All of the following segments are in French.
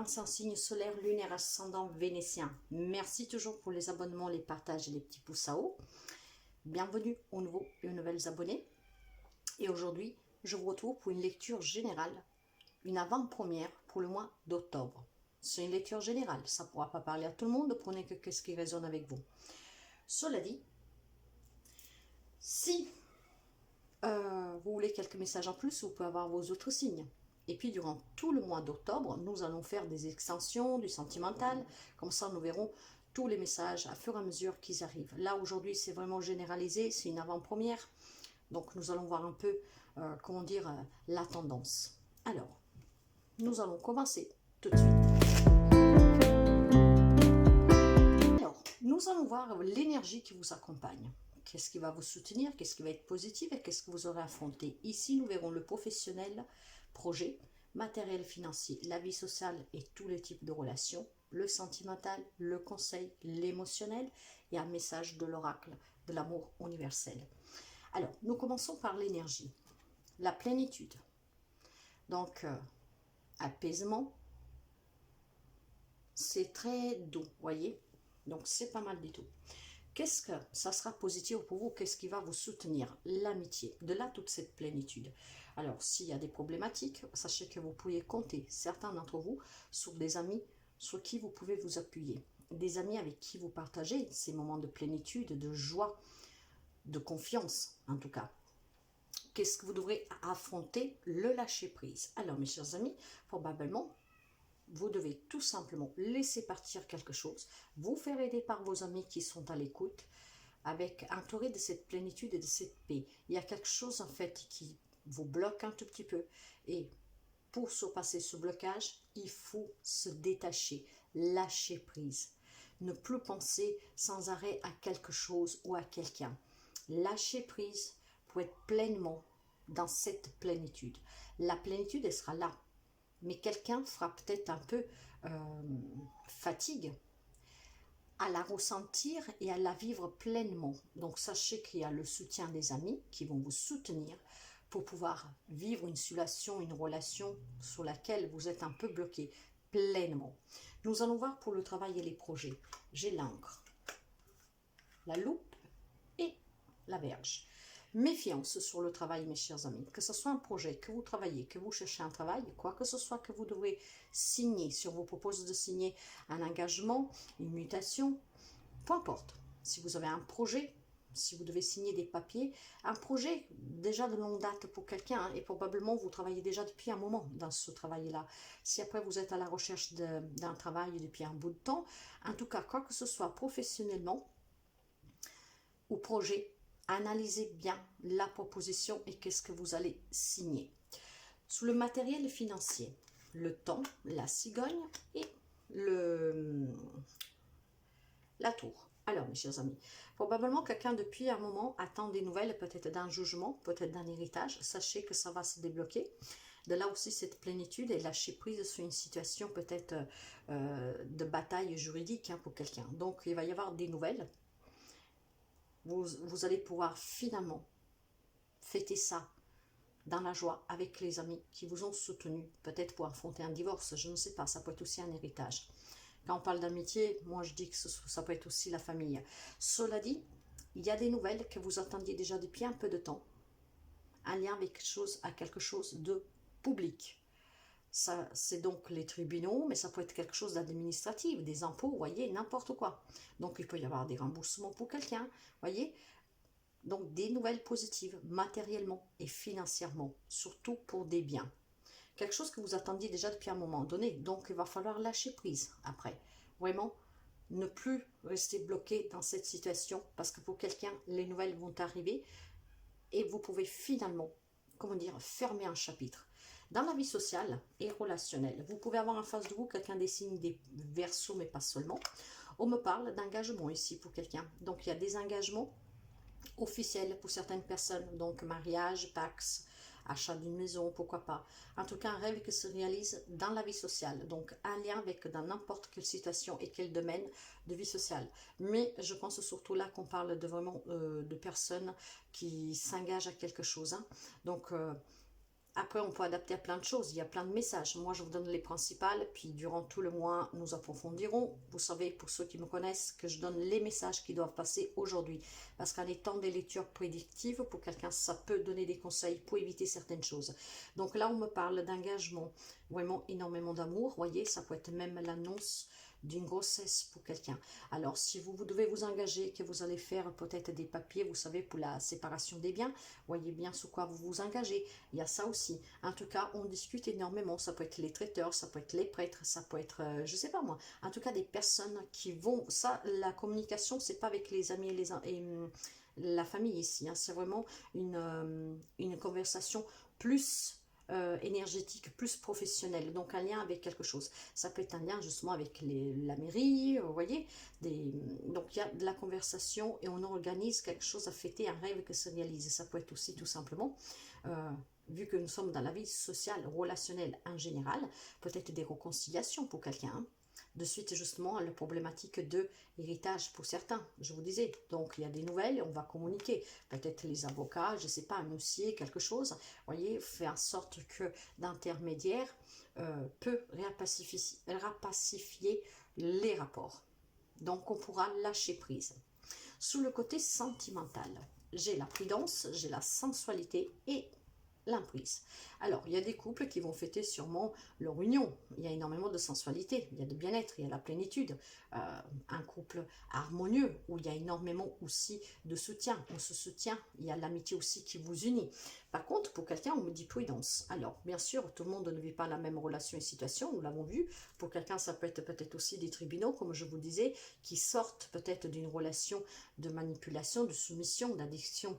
Cancer, signe solaire, lunaire, ascendant vénitien. Merci toujours pour les abonnements, les partages et les petits pouces à haut. Bienvenue aux nouveaux et aux nouvelles abonnés. Et aujourd'hui, je vous retrouve pour une lecture générale, une avant-première pour le mois d'octobre. C'est une lecture générale, ça ne pourra pas parler à tout le monde, prenez que ce qui résonne avec vous. Cela dit, si vous voulez quelques messages en plus, vous pouvez avoir vos autres signes. Et puis durant tout le mois d'octobre, nous allons faire des extensions du sentimental. Comme ça, nous verrons tous les messages à fur et à mesure qu'ils arrivent. Là, aujourd'hui, c'est vraiment généralisé, c'est une avant-première. Donc, nous allons voir un peu, la tendance. Alors, nous allons commencer tout de suite. Alors, nous allons voir l'énergie qui vous accompagne. Qu'est-ce qui va vous soutenir, qu'est-ce qui va être positif et qu'est-ce que vous aurez affronté. Ici, nous verrons le professionnel, projet, matériel financier, la vie sociale et tous les types de relations, le sentimental, le conseil, l'émotionnel et un message de l'oracle de l'amour universel. Alors, nous commençons par l'énergie, la plénitude. Donc, apaisement, c'est très doux, voyez. Donc, c'est pas mal du tout. Qu'est-ce que ça sera positif pour vous? Qu'est-ce qui va vous soutenir? L'amitié. De là, toute cette plénitude. Alors, s'il y a des problématiques, sachez que vous pouvez compter, certains d'entre vous, sur des amis sur qui vous pouvez vous appuyer. Des amis avec qui vous partagez ces moments de plénitude, de joie, de confiance, en tout cas. Qu'est-ce que vous devrez affronter? Le lâcher-prise. Alors, mes chers amis, probablement, vous devez tout simplement laisser partir quelque chose, vous faire aider par vos amis qui sont à l'écoute, avec entouré de cette plénitude et de cette paix. Il y a quelque chose en fait qui vous bloque un tout petit peu et pour surpasser ce blocage, il faut se détacher, lâcher prise. Ne plus penser sans arrêt à quelque chose ou à quelqu'un. Lâcher prise pour être pleinement dans cette plénitude. La plénitude, elle sera là. Mais quelqu'un fera peut-être un peu fatigue à la ressentir et à la vivre pleinement. Donc sachez qu'il y a le soutien des amis qui vont vous soutenir pour pouvoir vivre une situation, une relation sur laquelle vous êtes un peu bloqué pleinement. Nous allons voir pour le travail et les projets. J'ai l'encre, la loupe et la verge. Méfiance sur le travail, mes chers amis. Que ce soit un projet, que vous travaillez, que vous cherchez un travail, quoi que ce soit que vous devrez signer, si on vous propose de signer un engagement, une mutation, peu importe. Si vous avez un projet, si vous devez signer des papiers, un projet déjà de longue date pour quelqu'un, et probablement vous travaillez déjà depuis un moment dans ce travail-là. Si après vous êtes à la recherche d'un travail depuis un bout de temps, en tout cas, quoi que ce soit professionnellement ou projet, analysez bien la proposition et qu'est-ce que vous allez signer. Sous le matériel financier, le temps, la cigogne et la tour. Alors, mes chers amis, probablement quelqu'un depuis un moment attend des nouvelles, peut-être d'un jugement, peut-être d'un héritage. Sachez que ça va se débloquer. De là aussi, cette plénitude et lâcher prise sur une situation peut-être de bataille juridique pour quelqu'un. Donc, il va y avoir des nouvelles. Vous allez pouvoir finalement fêter ça dans la joie avec les amis qui vous ont soutenu, peut-être pour affronter un divorce, je ne sais pas, ça peut être aussi un héritage. Quand on parle d'amitié, moi je dis que ça peut être aussi la famille. Cela dit, il y a des nouvelles que vous attendiez déjà depuis un peu de temps, en lien avec quelque chose de public. Ça, c'est donc les tribunaux, mais ça peut être quelque chose d'administratif, des impôts, vous voyez, n'importe quoi. Donc, il peut y avoir des remboursements pour quelqu'un, voyez. Donc, des nouvelles positives, matériellement et financièrement, surtout pour des biens. Quelque chose que vous attendiez déjà depuis un moment donné. Donc, il va falloir lâcher prise après. Vraiment, ne plus rester bloqué dans cette situation, parce que pour quelqu'un, les nouvelles vont arriver et vous pouvez finalement, fermer un chapitre. Dans la vie sociale et relationnelle, vous pouvez avoir en face de vous quelqu'un des signes des Verseaux, mais pas seulement. On me parle d'engagement ici pour quelqu'un. Donc, il y a des engagements officiels pour certaines personnes. Donc, mariage, pax, achat d'une maison, pourquoi pas. En tout cas, un rêve qui se réalise dans la vie sociale. Donc, un lien avec dans n'importe quelle situation et quel domaine de vie sociale. Mais je pense surtout là qu'on parle de vraiment de personnes qui s'engagent à quelque chose. Donc, Après, on peut adapter à plein de choses, il y a plein de messages. Moi, je vous donne les principales, puis durant tout le mois, nous approfondirons. Vous savez, pour ceux qui me connaissent, que je donne les messages qui doivent passer aujourd'hui. Parce qu'en étant des lectures prédictives, pour quelqu'un, ça peut donner des conseils pour éviter certaines choses. Donc là, on me parle d'engagement, vraiment énormément d'amour. Voyez, ça peut être même l'annonce d'une grossesse pour quelqu'un. Alors, si vous devez vous engager, que vous allez faire peut-être des papiers, vous savez, pour la séparation des biens, voyez bien sur quoi vous vous engagez. Il y a ça aussi. En tout cas, on discute énormément. Ça peut être les traiteurs, ça peut être les prêtres, ça peut être, je sais pas moi, en tout cas des personnes qui vont... Ça, la communication, c'est pas avec les amis la famille ici. Hein. C'est vraiment une conversation plus énergétique, plus professionnelle, donc un lien avec quelque chose. Ça peut être un lien justement avec la mairie, vous voyez, donc il y a de la conversation et on organise quelque chose à fêter, un rêve que se réalise. Ça peut être aussi tout simplement, vu que nous sommes dans la vie sociale, relationnelle en général, peut-être des réconciliations pour quelqu'un, hein. De suite justement la problématique de héritage pour certains, je vous disais. Donc il y a des nouvelles, on va communiquer. Peut-être les avocats, je ne sais pas, un huissier, quelque chose. Vous voyez, fait en sorte que d'intermédiaire peut rapacifier les rapports. Donc on pourra lâcher prise. Sous le côté sentimental, j'ai la prudence, j'ai la sensualité et l'emprise. Alors, il y a des couples qui vont fêter sûrement leur union. Il y a énormément de sensualité, il y a de bien-être, il y a la plénitude. Un couple harmonieux où il y a énormément aussi de soutien. On se soutient, il y a l'amitié aussi qui vous unit. Par contre, pour quelqu'un, on me dit prudence. Alors, bien sûr, tout le monde ne vit pas la même relation et situation, nous l'avons vu. Pour quelqu'un, ça peut être peut-être aussi des tribunaux, comme je vous disais, qui sortent peut-être d'une relation de manipulation, de soumission, d'addiction,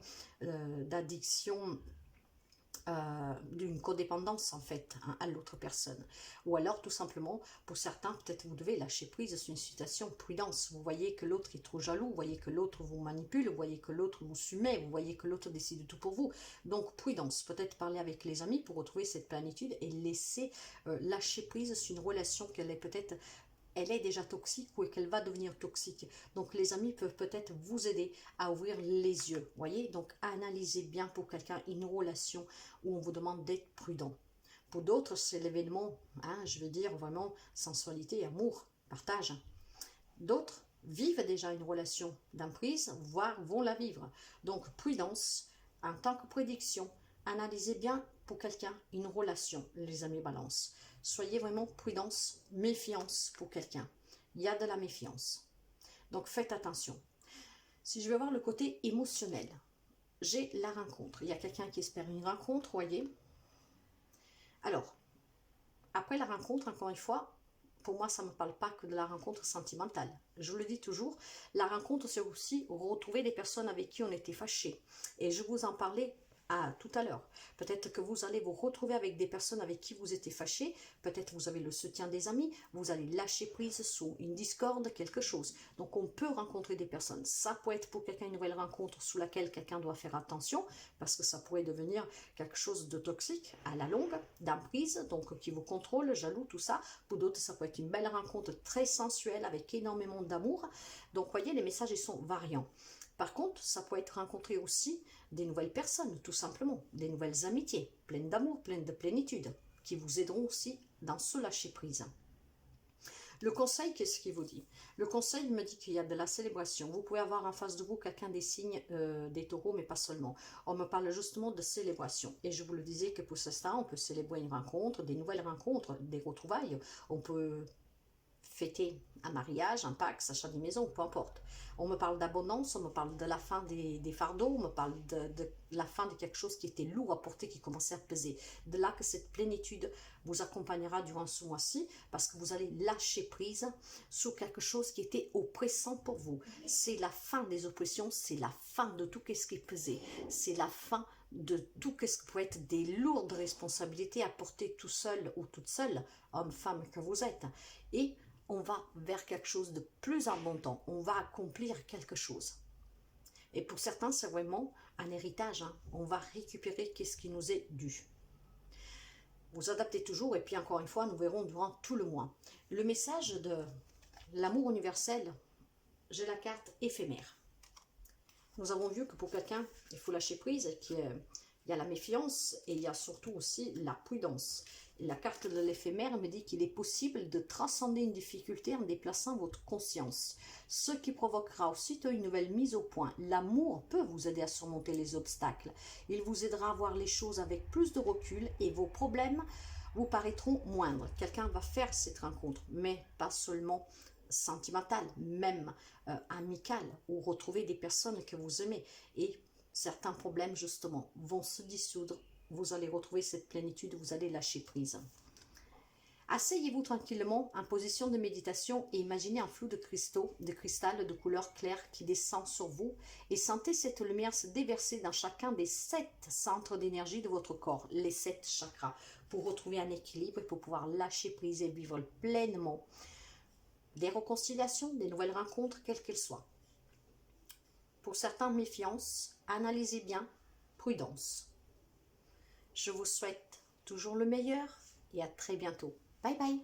d'une codépendance en fait, hein, à l'autre personne. Ou alors tout simplement, pour certains, peut-être vous devez lâcher prise sur une situation, prudence. Vous voyez que l'autre est trop jaloux, vous voyez que l'autre vous manipule, vous voyez que l'autre vous soumet, vous voyez que l'autre décide tout pour vous. Donc prudence, peut-être parler avec les amis pour retrouver cette plénitude et laisser lâcher prise sur une relation qu'elle est peut-être... Elle est déjà toxique ou qu'elle va devenir toxique. Donc les amis peuvent peut-être vous aider à ouvrir les yeux. Voyez, donc analysez bien pour quelqu'un une relation où on vous demande d'être prudent. Pour d'autres, c'est l'événement, hein, je veux dire vraiment sensualité, amour, partage. D'autres vivent déjà une relation d'emprise, voire vont la vivre. Donc prudence en tant que prédiction. Analysez bien pour quelqu'un une relation, les amis balance. Soyez vraiment prudence, méfiance pour quelqu'un. Il y a de la méfiance. Donc faites attention. Si je vais voir le côté émotionnel, j'ai la rencontre. Il y a quelqu'un qui espère une rencontre, voyez. Alors, après la rencontre, encore une fois, pour moi, ça ne me parle pas que de la rencontre sentimentale. Je vous le dis toujours, la rencontre, c'est aussi retrouver des personnes avec qui on était fâchés. Et je vous en parlais tout à l'heure. Peut-être que vous allez vous retrouver avec des personnes avec qui vous étiez fâchés, peut-être vous avez le soutien des amis, vous allez lâcher prise sous une discorde, quelque chose. Donc on peut rencontrer des personnes. Ça peut être pour quelqu'un une nouvelle rencontre sous laquelle quelqu'un doit faire attention, parce que ça pourrait devenir quelque chose de toxique à la longue, d'emprise, donc qui vous contrôle, jaloux, tout ça. Pour d'autres, ça peut être une belle rencontre très sensuelle avec énormément d'amour. Donc voyez, les messages ils sont variants. Par contre, ça peut être rencontrer aussi des nouvelles personnes, tout simplement, des nouvelles amitiés, pleines d'amour, pleines de plénitude, qui vous aideront aussi dans ce lâcher-prise. Le conseil, qu'est-ce qu'il vous dit? Le conseil me dit qu'il y a de la célébration. Vous pouvez avoir en face de vous quelqu'un des signes des taureaux, mais pas seulement. On me parle justement de célébration. Et je vous le disais que pour ce temps, on peut célébrer une rencontre, des nouvelles rencontres, des retrouvailles. On peut fêter un mariage, un Pâques, achat d'une maison, peu importe. On me parle d'abondance, on me parle de la fin des fardeaux, on me parle de la fin de quelque chose qui était lourd à porter, qui commençait à peser. De là que cette plénitude vous accompagnera durant ce mois-ci, parce que vous allez lâcher prise sur quelque chose qui était oppressant pour vous. C'est la fin des oppressions, c'est la fin de tout ce qui est pesé, c'est la fin de tout ce qui peut être des lourdes responsabilités à porter tout seul ou toute seule, homme, femme que vous êtes. Et on va vers quelque chose de plus abondant, on va accomplir quelque chose. Et pour certains, c'est vraiment un héritage, hein. On va récupérer ce qui nous est dû. Vous adaptez toujours, et puis encore une fois, nous verrons durant tout le mois. Le message de l'amour universel, j'ai la carte éphémère. Nous avons vu que pour quelqu'un, il faut lâcher prise, Il y a la méfiance et il y a surtout aussi la prudence. La carte de l'éphémère me dit qu'il est possible de transcender une difficulté en déplaçant votre conscience, ce qui provoquera aussitôt une nouvelle mise au point. L'amour peut vous aider à surmonter les obstacles. Il vous aidera à voir les choses avec plus de recul et vos problèmes vous paraîtront moindres. Quelqu'un va faire cette rencontre, mais pas seulement sentimentale, même amicale, ou retrouver des personnes que vous aimez. Et certains problèmes, justement, vont se dissoudre. Vous allez retrouver cette plénitude, vous allez lâcher prise. Asseyez-vous tranquillement en position de méditation et imaginez un flot de cristaux, de cristal de couleur claire qui descend sur vous et sentez cette lumière se déverser dans chacun des 7 centres d'énergie de votre corps, les 7 chakras, pour retrouver un équilibre et pour pouvoir lâcher prise et vivre pleinement des réconciliations, des nouvelles rencontres, quelles qu'elles soient. Pour certains, méfiance, analysez bien, prudence. Je vous souhaite toujours le meilleur et à très bientôt. Bye bye.